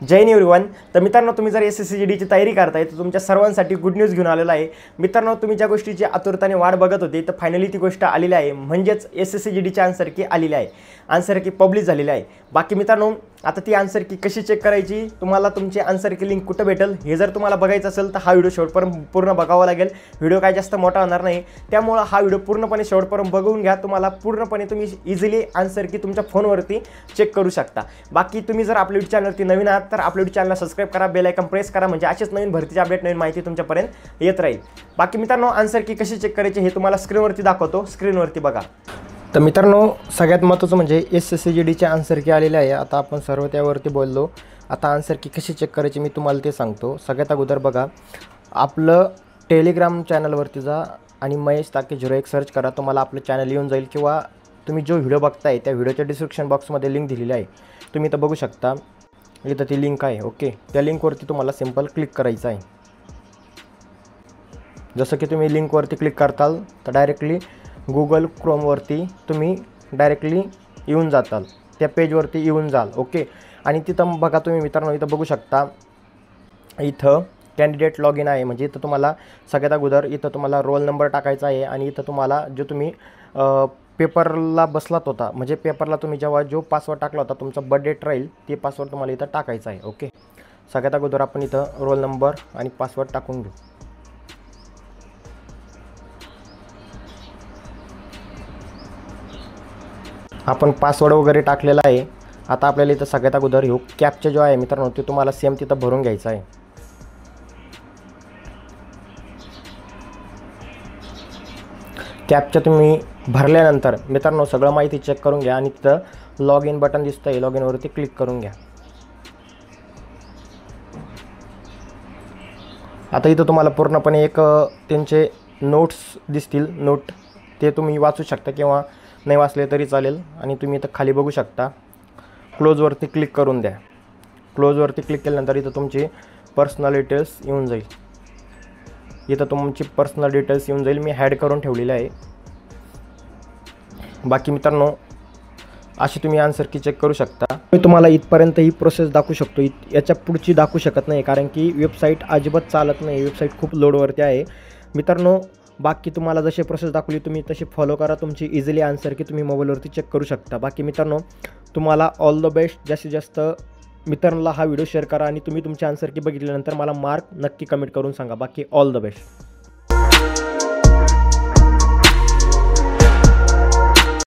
जय Hind everyone. तर मित्रांनो, तुम्ही जर SSCGDची तयारी करताय तर तुमच्या सर्वांसाठी गुड न्यूज घेऊन आलेला आहे। मित्रांनो, तुम्ही ज्या गोष्टीची आतुरतेने वाट बघत होते तर फायनली ती गोष्ट आलेली आहे, म्हणजेच SSCGDची आन्सर की आलेली आहे, आन्सर की पब्लिश झालेली आहे। बाकी मित्रांनो, आता ती आन्सर की कशी चेक करायची, तुम्हाला तुमची आन्सर की लिंक कुठे भेटेल हे जर तुम्हाला बघायचं असेल तर हा व्हिडिओ शेवटपर्यंत पूर्ण बघावा लागेल। व्हिडिओ काय जास्त मोठा होणार नाही, त्यामुळे हा व्हिडिओ पूर्णपणे शेवटपर्यंत बघून घ्या। तुम्हाला पूर्णपणे तुम्ही इझिली आन्सर की तुमच्या फोनवरती चेक करू शकता। बाकी तुम्ही जर आपल्या यूट्यूब चॅनलवरती नवीन आहात तर आपल्या यूट्यूब चॅनलला सबस्क्राइब करा, बेल आयकॉन प्रेस करा, म्हणजे असेच नवीन भरतीचे अपडेट, नवीन माहिती तुमच्यापर्यंत येत राहील। बाकी मित्रांनो, आन्सर की कशी चेक करायची हे तुम्हाला स्क्रीनवरती दाखवतो, स्क्रीनवरती बघा। तर मित्रांनो, सगळ्यात महत्त्वाचं म्हणजे SSCGDचे आन्सर की आलेले आहे। आता आपण सर्व त्यावरती बोललो, आता आन्सर की कशी चेक करायची मी तुम्हाला ते सांगतो। सगळ्यात अगोदर बघा, आपलं टेलिग्राम चॅनलवरती जा आणि महेश ताके 01 सर्च करा, तुम्हाला आपलं चॅनल येऊन जाईल, किंवा तुम्ही जो व्हिडिओ बघताय त्या व्हिडिओच्या डिस्क्रिप्शन बॉक्समध्ये लिंक दिलेली आहे, तुम्ही इथं बघू शकता, इथं ती लिंक आहे। ओके, त्या लिंकवरती तुम्हाला सिंपल क्लिक करायचं आहे। जसं की तुम्ही लिंकवरती क्लिक करताल तर डायरेक्टली गुगल क्रोमवरती तुम्ही डायरेक्टली येऊन जाताल, त्या पेजवरती येऊन जाल। ओके, आणि तिथं बघा तुम्ही मित्रांनो, इथं बघू शकता, इथं कॅन्डिडेट लॉग इन आहे, म्हणजे इथं तुम्हाला सगळ्यात अगोदर इथं तुम्हाला रोल नंबर टाकायचा आहे, आणि इथं तुम्हाला जो तुम्ही पेपरला बसलात होता, म्हणजे पेपरला तुम्ही जेव्हा जो पासवर्ड टाकला होता तुमचा बर्थडेट राहील, ते पासवर्ड तुम्हाला इथं टाकायचं आहे। ओके, सगळ्यात अगोदर आपण इथं रोल नंबर आणि पासवर्ड टाकून घेऊ। आपण पासवर्ड वगैरे टाकलेला आहे। आता आपल्याला इथं सगळ्यात अगोदर ह्यो कॅप्चा जो आहे मित्रांनो, ते तुम्हाला सेम तिथं भरून घ्यायचा आहे। कॅप्चा तुम्ही भरल्यानंतर मित्रांनो सगळं माहिती चेक करून घ्या, आणि तिथं लॉग इन बटन दिसतं आहे, लॉग इनवरती क्लिक करून घ्या। आता इथं तुम्हाला पूर्णपणे एक त्यांचे नोट्स दिसतील, नोट ते तुम्ही वाचू शकता किंवा नाही वाचले तरी चालेल, आणि तुम्ही इथं खाली बघू शकता, क्लोजवरती क्लिक करून द्या। क्लोजवरती क्लिक केल्यानंतर इथं तुमची पर्सनल डिटेल्स येऊन जाईल, इथं तुमची पर्सनल डिटेल्स येऊन जाईल, मी हॅड करून ठेवलेले आहे। बाकी मित्रांनो, अशी तुम्ही आन्सर की चेक करू शकता। मी तुम्हाला इथपर्यंत ही प्रोसेस दाखवू शकतो, याच्या पुढची दाखवू शकत नाही, कारण की वेबसाईट अजिबात चालत नाही, वेबसाईट खूप लोडवरती आहे मित्रांनो। बाकी तुम्हाला जशी प्रोसेस दाखवली तुम्ही तशी फॉलो करा, तुमची इझिली आन्सर की तुम्ही मोबाईलवरती चेक करू शकता। बाकी मित्रांनो, तुम्हाला ऑल द बेस्ट। जास्तीत जास्त मित्रांना हा व्हिडिओ शेअर करा, आणि तुम्ही तुमची आन्सर की बघितल्यानंतर मला मार्क नक्की कमेंट करून सांगा। बाकी ऑल द बेस्ट।